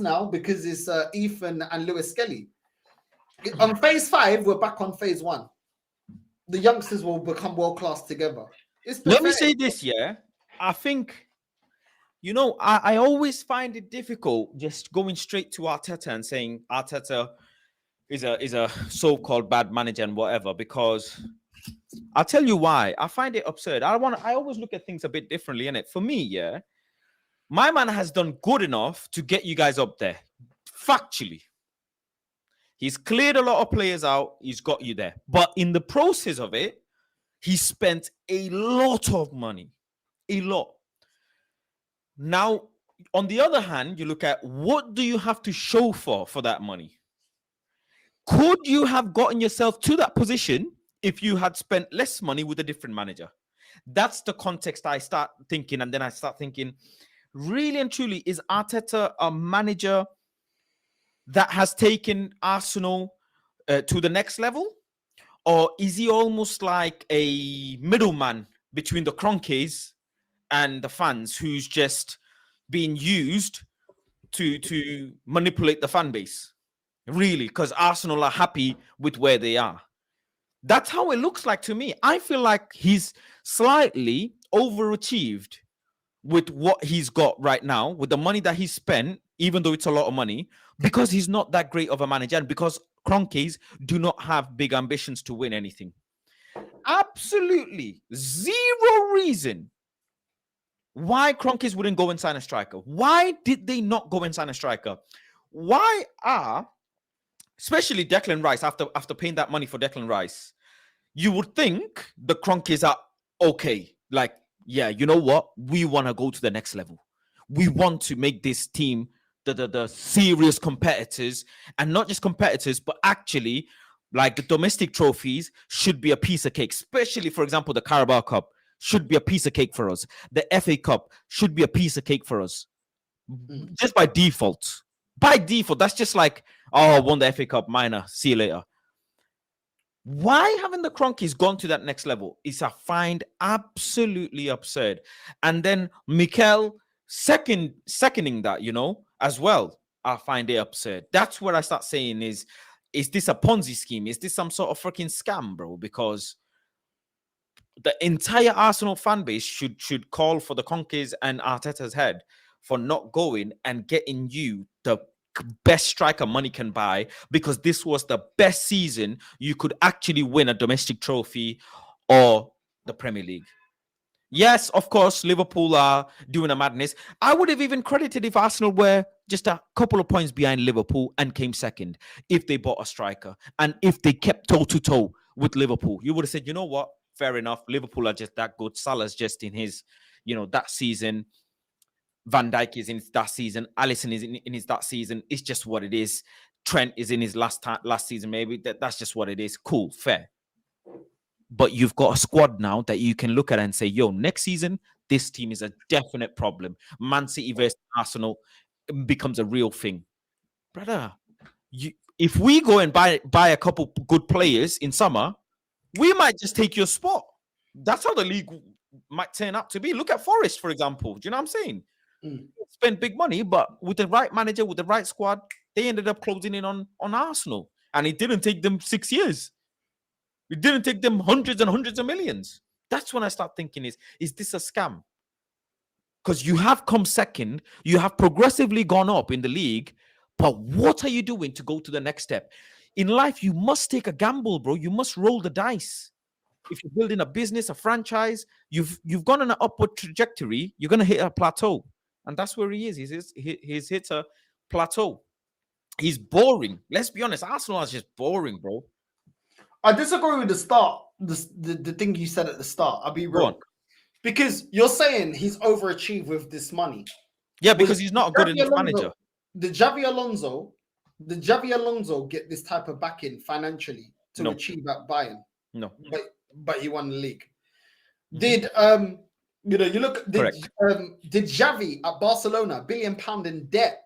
now because it's Ethan and Lewis Skelly. On phase 5, we're back on phase 1. The youngsters will become world class together. Let me say this, yeah. I think, you know, I always find it difficult just going straight to Arteta and saying Arteta is a so-called bad manager and whatever, because I'll tell you why. I find it absurd. I always look at things a bit differently, innit? For me, yeah, my man has done good enough to get you guys up there. Factually. He's cleared a lot of players out. He's got you there. But in the process of it, he spent a lot of money. A lot. Now, on the other hand, you look at what do you have to show for that money? Could you have gotten yourself to that position if you had spent less money with a different manager? That's the context I start thinking. And then I start thinking, really and truly, is Arteta a manager that has taken Arsenal to the next level? Or is he almost like a middleman between the Kroenke'S and the fans who's just being used to manipulate the fan base? Really, because Arsenal are happy with where they are. That's how it looks like to me. I feel like he's slightly overachieved with what he's got right now, with the money that he spent, even though it's a lot of money, because he's not that great of a manager and because Kroenke'S do not have big ambitions to win anything. Absolutely zero reason why Kroenke'S wouldn't go and sign a striker. Why did they not go and sign a striker? Why are, especially Declan Rice, after paying that money for Declan Rice, you would think the Kroenke'S are okay. Like, yeah, you know what? We want to go to the next level. We want to make this team the serious competitors, and not just competitors, but actually, like, the domestic trophies should be a piece of cake. Especially, for example, the Carabao Cup should be a piece of cake for us. The FA Cup should be a piece of cake for us. Just by default. By default, that's just like, oh, I won the FA Cup, minor, see you later. Why haven't the Kroenke'S gone to that next level? Is I find absolutely absurd. And then Mikel seconding that, you know, as well, I find it absurd. That's where I start saying is this a Ponzi scheme? Is this some sort of freaking scam, bro? Because the entire Arsenal fan base should call for the Kroenke'S and Arteta's head for not going and getting you the best striker money can buy, because this was the best season you could actually win a domestic trophy or the Premier League. Yes, of course, Liverpool are doing a madness. I would have even credited if Arsenal were just a couple of points behind Liverpool and came second, if they bought a striker and if they kept toe-to-toe with Liverpool. You would have said, you know what? Fair enough. Liverpool are just that good. Salah's just in his, you know, that season. Van Dijk is in that season. Alisson is in his that season. It's just what it is. Trent is in his last season, maybe. That's just what it is. Cool, fair. But you've got a squad now that you can look at and say, yo, next season, this team is a definite problem. Man City versus Arsenal becomes a real thing. Brother, if we go and buy a couple good players in summer, we might just take your spot. That's how the league might turn out to be. Look at Forest, for example. Do you know what I'm saying? Spend big money, but with the right manager, with the right squad, they ended up closing in on Arsenal. And it didn't take them 6 years. It didn't take them hundreds and hundreds of millions. That's when I start thinking, is this a scam? Because you have come second, you have progressively gone up in the league, but what are you doing to go to the next step? In life, you must take a gamble, bro. You must roll the dice. If you're building a business, a franchise, you've gone on an upward trajectory, you're going to hit a plateau. And that's where he is. He's hit a plateau. He's boring. Let's be honest. Arsenal is just boring, bro. I disagree with the start. The thing you said at the start. I'll be real. Because you're saying he's overachieved with this money. Yeah, because he's not a good enough manager. Did Xavi Alonso get this type of backing financially to achieve at Bayern? No. But he won the league. Did did Xavi at Barcelona, £1 billion in debt?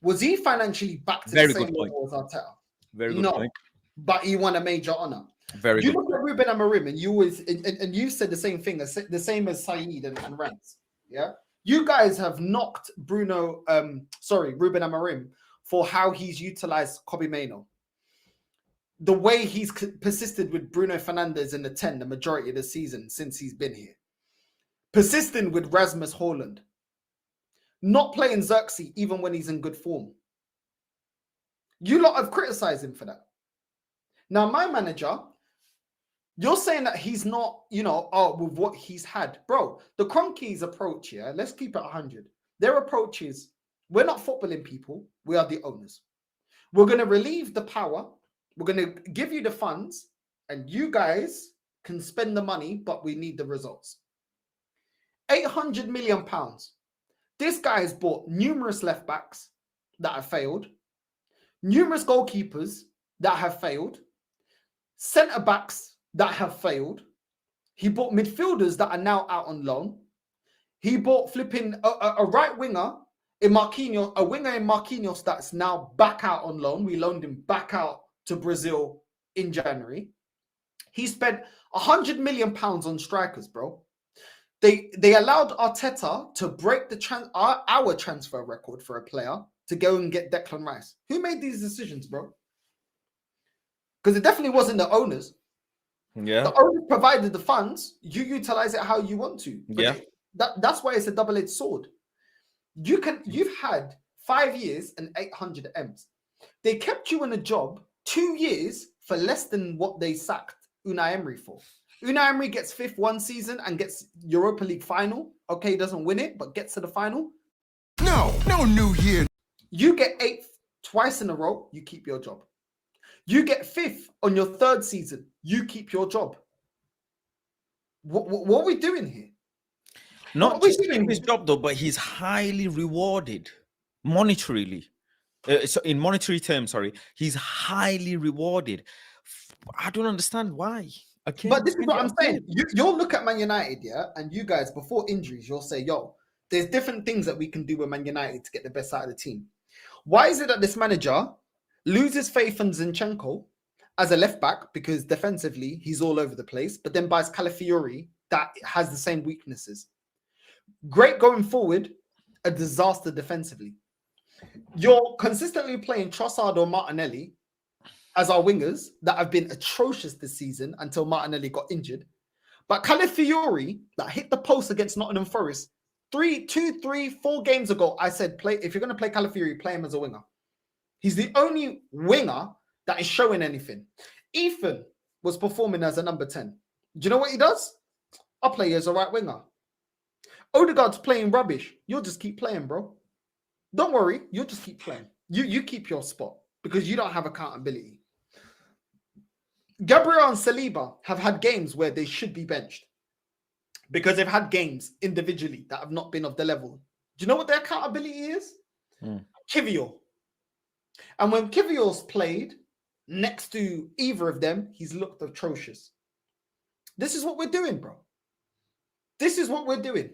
Was he financially back to the same level as Arteta? Very good point. But he won a major honor. Very good. You look at Ruben Amorim, and you said the same thing, the same as Saeed and Rance. Yeah. You guys have knocked Ruben Amorim for how he's utilized Kobe Mainoo. The way he's persisted with Bruno Fernandes in the 10 the majority of the season since he's been here. Persisting with Rasmus Haaland. Not playing Xerxes even when he's in good form. You lot have criticized him for that. Now, my manager, you're saying that he's not, with what he's had. Bro, the Kroenke'S approach here, let's keep it 100. Their approach is, we're not footballing people, we are the owners. We're going to relieve the power, we're going to give you the funds, and you guys can spend the money, but we need the results. £800 million. This guy has bought numerous left backs that have failed, numerous goalkeepers that have failed, centre backs that have failed. He bought midfielders that are now out on loan. He bought flipping a right winger in Marquinhos, a winger in Marquinhos that's now back out on loan. We loaned him back out to Brazil in January. He spent £100 million on strikers, bro. They allowed Arteta to break our transfer record for a player to go and get Declan Rice. Who made these decisions, bro? Because it definitely wasn't the owners. Yeah. The owners provided the funds. You utilize it how you want to. But yeah. That's why it's a double-edged sword. You've had 5 years and 800 M's. They kept you in a job 2 years for less than what they sacked Unai Emery for. Unai Emery gets fifth one season and gets Europa League final. Okay, doesn't win it, but gets to the final. No new year. You get 8th twice in a row, you keep your job. You get 5th on your 3rd season, you keep your job. What are we doing here? Not just keeping his job though, but he's highly rewarded monetarily. So in monetary terms, sorry, he's highly rewarded. I don't understand why. Okay, but this is what I'm saying. You'll look at Man United, yeah, and you guys, before injuries, you'll say, yo, there's different things that we can do with Man United to get the best out of the team. Why is it that this manager loses faith in Zinchenko as a left back because defensively he's all over the place, but then buys Calafiori that has the same weaknesses? Great going forward, a disaster defensively. You're consistently playing Trossard or Martinelli as our wingers that have been atrocious this season until Martinelli got injured. But Calafiori that hit the post against Nottingham Forest 4 games ago, I said, if you're going to play Calafiori, play him as a winger. He's the only winger that is showing anything. Ethan was performing as a number 10. Do you know what he does? I'll play you as a right winger. Odegaard's playing rubbish. You'll just keep playing, bro. Don't worry. You'll just keep playing. You keep your spot because you don't have accountability. Gabriel and Saliba have had games where they should be benched because they've had games individually that have not been of the level. Do you know what their accountability is? Kivior. And when Kivior's played next to either of them, he's looked atrocious. This is what we're doing, bro. This is what we're doing.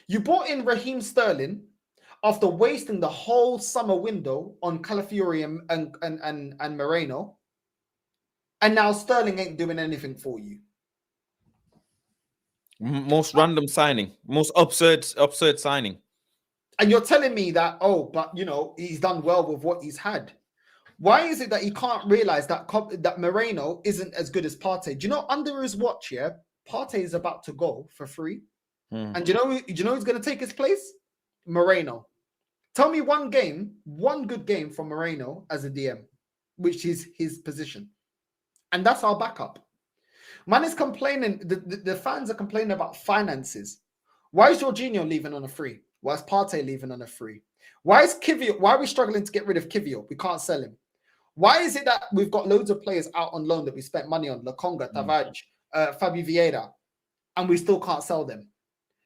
You brought in Raheem Sterling after wasting the whole summer window on Calafiori and Moreno. And now Sterling ain't doing anything for you. Most random signing, most absurd signing. And you're telling me that, but he's done well with what he's had. Why is it that he can't realize that Moreno isn't as good as Partey? Do you know under his watch here, Partey is about to go for free. And do you know who's going to take his place? Moreno. Tell me one good game from Moreno as a DM, which is his position. And that's our backup. Man is complaining, the fans are complaining about finances. Why is Jorginho leaving on a free? Why is Partey leaving on a free? Why are we struggling to get rid of Kivior? We can't sell him. Why is it that we've got loads of players out on loan that we spent money on? Lokonga, Tavares, Fabio Vieira, and we still can't sell them.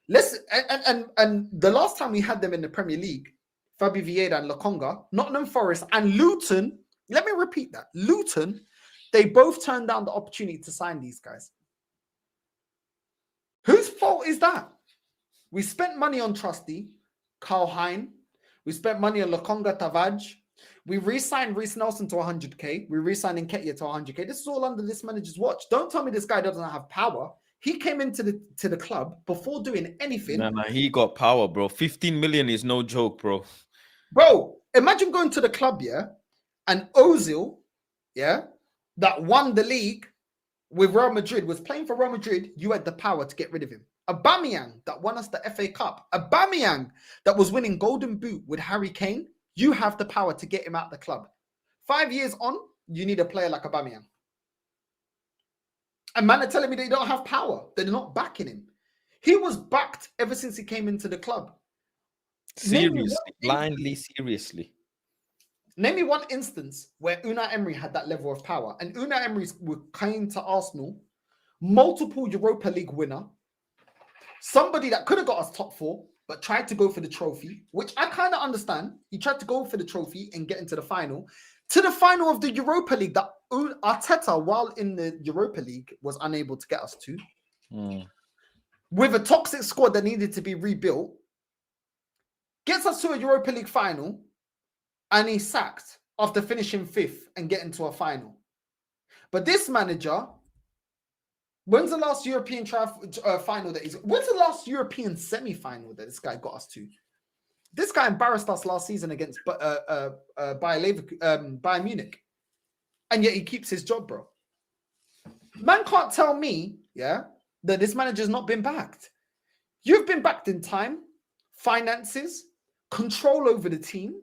And the last time we had them in the Premier League, Fabio Vieira and Lokonga, Nottingham Forest and Luton, let me repeat that, Luton, they both turned down the opportunity to sign these guys. Whose fault is that? We spent money on Trusty, Carl Hein. We spent money on Lokonga, Tavares. We re-signed Reece Nelson to 100k. We re-signed Nketiah to 100k. This is all under this manager's watch. Don't tell me this guy doesn't have power. He came into the club before doing anything. No, he got power, bro. 15 million is no joke, bro. Bro, imagine going to the club, yeah, and Ozil, yeah, that won the league with Real Madrid, was playing for Real Madrid. You had the power to get rid of him. Aubameyang, that won us the FA Cup. Aubameyang, that was winning Golden Boot with Harry Kane. You have the power to get him out of the club. 5 years on, you need a player like Aubameyang. And man are telling me they don't have power. They're not backing him. He was backed ever since he came into the club. Seriously, blindly, seriously. Name me one instance where Unai Emery had that level of power. And Unai Emery came to Arsenal, multiple Europa League winner, somebody that could have got us top 4, but tried to go for the trophy, which I kind of understand. He tried to go for the trophy and get into the final. To the final of the Europa League that Arteta, while in the Europa League, was unable to get us to. With a toxic squad that needed to be rebuilt. Gets us to a Europa League final. And he's sacked after finishing 5th and getting to a final. But this manager, when's the last European final that he's... When's the last European semi-final that this guy got us to? This guy embarrassed us last season against Bayern Munich. And yet he keeps his job, bro. Man can't tell me, yeah, that this manager's not been backed. You've been backed in time, finances, control over the team,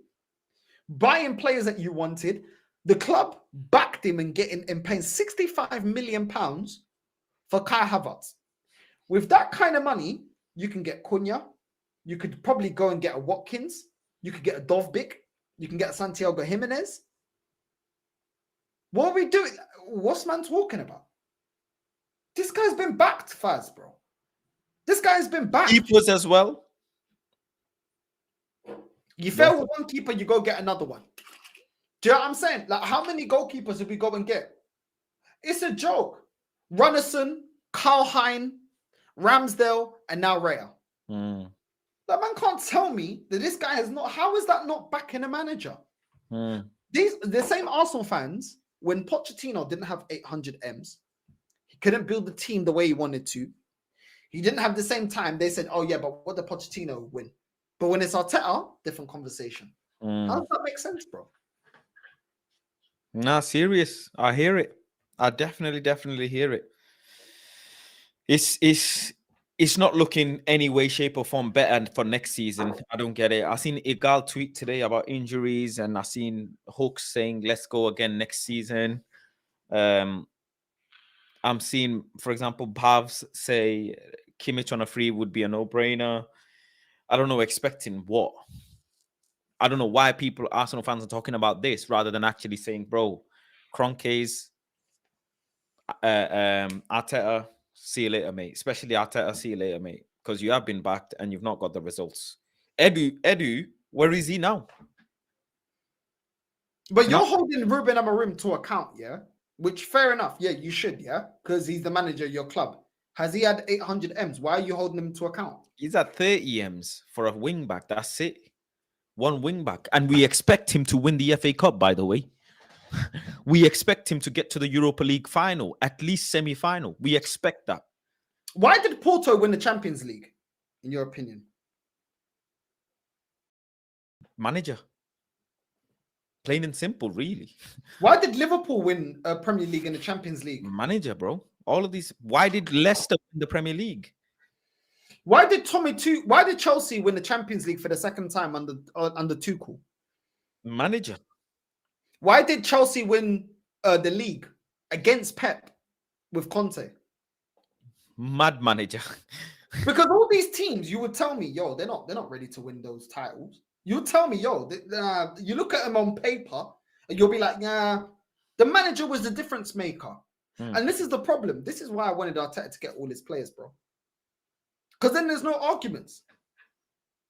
buying players that you wanted. The club backed him and paying £65 million for Kai Havertz. With that kind of money, you can get Cunha. You could probably go and get a Watkins. You could get a Dovbyk. You can get a Santiago Jimenez. What are we doing? What's man talking about? This guy's been backed, Faz, bro. This guy's been backed. Keepers as well. You fail with one keeper, you go get another one. Do you know what I'm saying? Like, how many goalkeepers did we go and get? It's a joke. Runnison, Carl Hein, Ramsdale, and now Raya. That man can't tell me that this guy has not... How is that not backing a manager? The same Arsenal fans, when Pochettino didn't have 800 M's, he couldn't build the team the way he wanted to. He didn't have the same time. They said, oh yeah, but what did Pochettino win? But when it's Arteta, different conversation. How does that make sense, bro? Nah, serious. I hear it. I definitely hear it. It's not looking any way, shape, or form better for next season. I don't get it. I seen Igal tweet today about injuries, and I seen Hooks saying, let's go again next season. I'm seeing, for example, Bavs say Kimmich on a free would be a no-brainer. I don't know, expecting what? I don't know why Arsenal fans are talking about this rather than actually saying, bro, Kroenke'S, Arteta, see you later, mate. Especially Arteta, see you later, mate. Because you have been backed and you've not got the results. Edu, where is he now? But you're holding Ruben Amorim to account, yeah? Which, fair enough. Yeah, you should, yeah? Because he's the manager of your club. Has he had 800 M's? Why are you holding him to account? He's at 30 M's for a wing back. That's it. One wing back. And we expect him to win the FA Cup, by the way. We expect him to get to the Europa League final, at least semi-final. We expect that. Why did Porto win the Champions League, in your opinion? Manager. Plain and simple, really. Why did Liverpool win a Premier League and the Champions League? Manager, bro. All of these. Why did Leicester win the Premier League? Why did Chelsea win the Champions League for the second time under Tuchel? Manager. Why did Chelsea win the league against Pep with Conte? Mad manager. Because all these teams, you would tell me, yo, they're not ready to win those titles. You would tell me, yo, you look at them on paper, and you'll be like, yeah, the manager was the difference maker. And this is the problem. This is why I wanted Arteta to get all his players, bro. Because then there's no arguments.